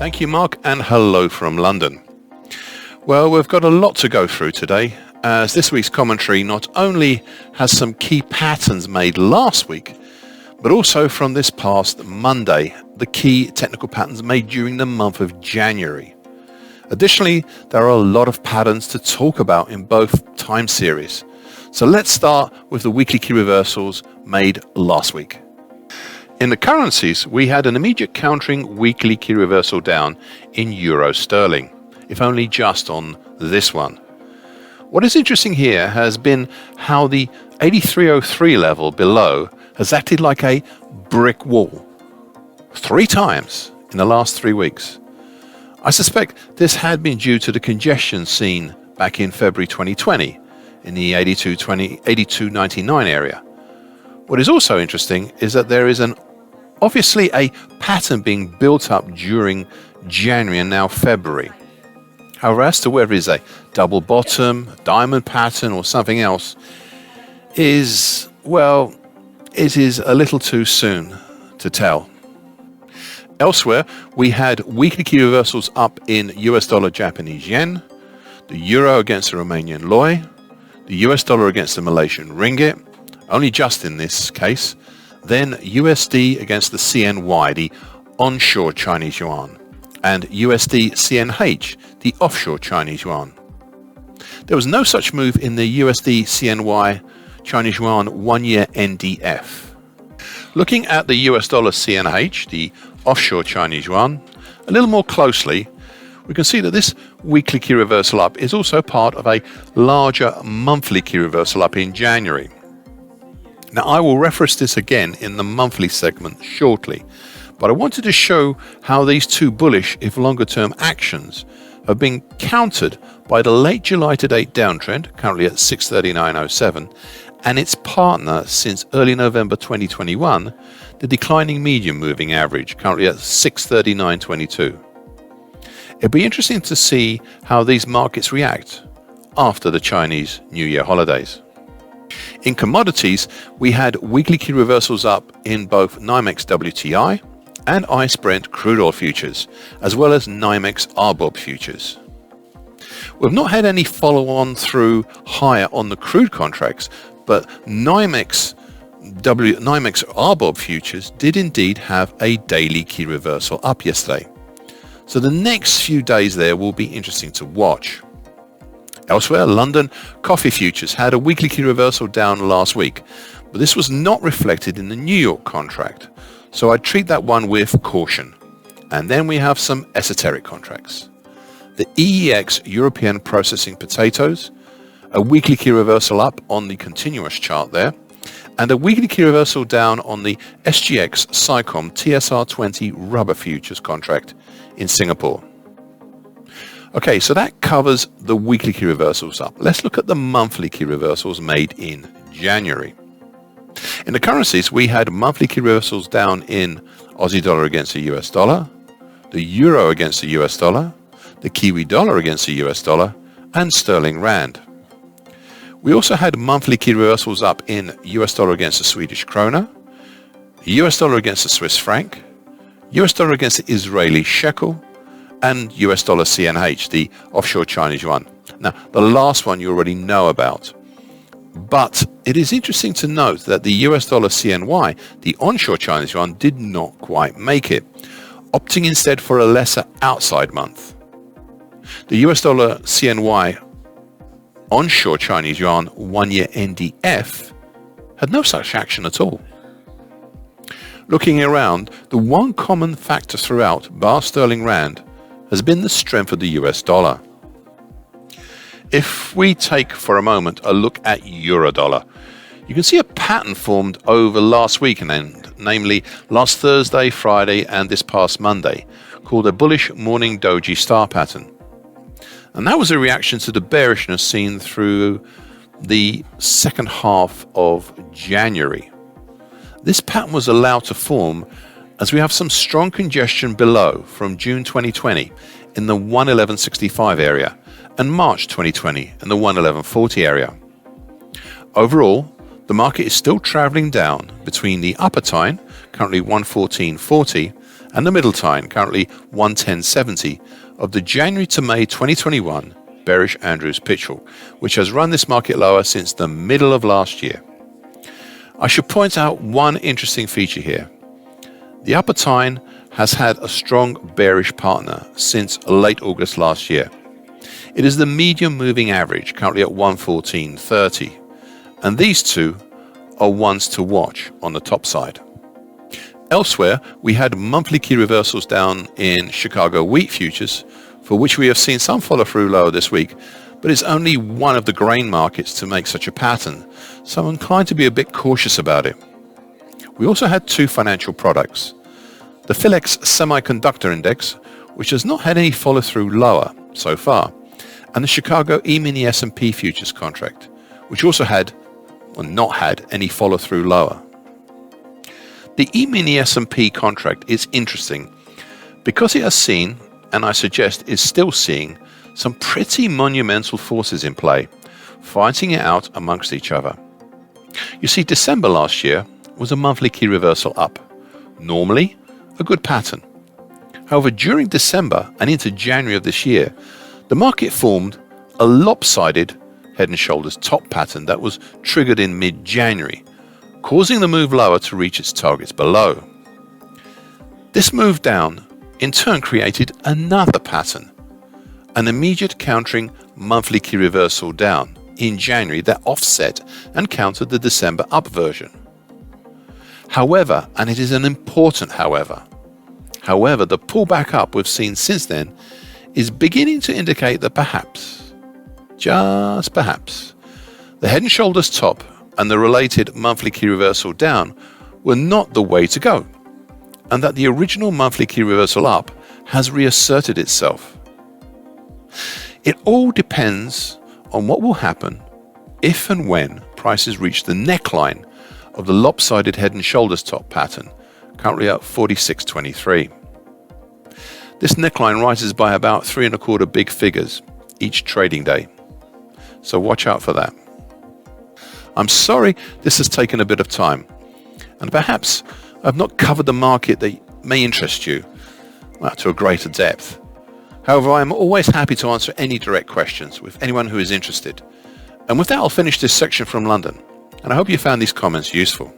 Thank you, Mark, and hello from London. Well, we've got a lot to go through today, as this week's commentary not only has some key patterns made last week, but also from this past Monday, the key technical patterns made during the month of January. Additionally, there are a lot of patterns to talk about in both time series. So let's start with the weekly key reversals made last week. In the currencies, we had an immediate countering weekly key reversal down in euro sterling, if only just on this one. What is interesting here has been how the 83.03 level below has acted like a brick wall 3 times in the last 3 weeks. I suspect this had been due to the congestion seen back in February 2020 in the 82.99 area. What is also interesting is that there is obviously a pattern being built up during January and now February. However, as to whether it's a double bottom, diamond pattern or something else is, well, it is a little too soon to tell. Elsewhere, we had weekly key reversals up in US dollar Japanese yen, the euro against the Romanian lei, the US dollar against the Malaysian ringgit, only just in this case, then USD against the CNY, the onshore Chinese yuan, and USD CNH, the offshore Chinese yuan. There was no such move in the USD CNY Chinese yuan 1-year NDF. Looking at the US dollar CNH, the offshore Chinese yuan, a little more closely, we can see that this weekly key reversal up is also part of a larger monthly key reversal up in January. Now, I will reference this again in the monthly segment shortly, but I wanted to show how these two bullish, if longer term actions have been countered by the late July to date downtrend, currently at 639.07, and its partner since early November 2021, the declining medium moving average, currently at 639.22. It'll be interesting to see how these markets react after the Chinese New Year holidays. In commodities, we had weekly key reversals up in both NYMEX WTI and ICE Brent crude oil futures, as well as NYMEX RBOB futures. We've not had any follow-on through higher on the crude contracts, but NYMEX RBOB futures did indeed have a daily key reversal up yesterday. So the next few days there will be interesting to watch. Elsewhere, London coffee futures had a weekly key reversal down last week, but this was not reflected in the New York contract, so I treat that one with caution. And then we have some esoteric contracts. The EEX European processing potatoes, a weekly key reversal up on the continuous chart there, and a weekly key reversal down on the SGX SICOM TSR20 rubber futures contract in Singapore. Okay, so that covers the weekly key reversals up. Let's look at the monthly key reversals made in January. In the currencies, we had monthly key reversals down in Aussie dollar against the US dollar, the euro against the US dollar, the Kiwi dollar against the US dollar, and sterling rand. We also had monthly key reversals up in US dollar against the Swedish krona, US dollar against the Swiss franc, US dollar against the Israeli shekel, and US dollar CNH, the offshore Chinese yuan. Now, the last one you already know about. But it is interesting to note that the US dollar CNY, the onshore Chinese yuan, did not quite make it, opting instead for a lesser outside month. The US dollar CNY onshore Chinese yuan 1-year NDF had no such action at all. Looking around, the one common factor throughout, bar sterling rand, has been the strength of the US dollar. If we take for a moment a look at euro dollar, you can see a pattern formed over last weekend, namely last Thursday, Friday, and this past Monday, called a bullish morning doji star pattern. And that was a reaction to the bearishness seen through the second half of January. This pattern was allowed to form as we have some strong congestion below from June 2020 in the 111.65 area and March 2020 in the 111.40 area. Overall, the market is still traveling down between the upper time, currently 114.40, and the middle time, currently 110.70, of the January to May 2021 bearish Andrews Pitchell, which has run this market lower since the middle of last year. I should point out one interesting feature here. The upper tine has had a strong bearish partner since late August last year. It is the medium moving average, currently at 114.30, and these two are ones to watch on the top side. Elsewhere, we had monthly key reversals down in Chicago wheat futures, for which we have seen some follow through lower this week, but it's only one of the grain markets to make such a pattern, so I'm inclined to be a bit cautious about it. We also had two financial products. The Philex Semiconductor Index, which has not had any follow through lower so far, and the Chicago E-mini S&P futures contract, which also not had any follow through lower. The E-mini S&P contract is interesting because it has seen, and I suggest is still seeing, some pretty monumental forces in play, fighting it out amongst each other. You see, December last year was a monthly key reversal up. Normally, a good pattern. However, during December and into January of this year, the market formed a lopsided head and shoulders top pattern that was triggered in mid-January, causing the move lower to reach its targets below. This move down in turn created another pattern, an immediate countering monthly key reversal down in January that offset and countered the December up version. However, and it is an important however, the pullback up we've seen since then is beginning to indicate that perhaps, just perhaps, the head and shoulders top and the related monthly key reversal down were not the way to go, and that the original monthly key reversal up has reasserted itself. It all depends on what will happen if and when prices reach the neckline of the lopsided head and shoulders top pattern, currently at 46.23. This neckline rises by about 3¼ big figures each trading day, so watch out for that. I'm sorry this has taken a bit of time, and perhaps I've not covered the market that may interest you to a greater depth. However, I am always happy to answer any direct questions with anyone who is interested. And with that, I'll finish this section from London, and I hope you found these comments useful.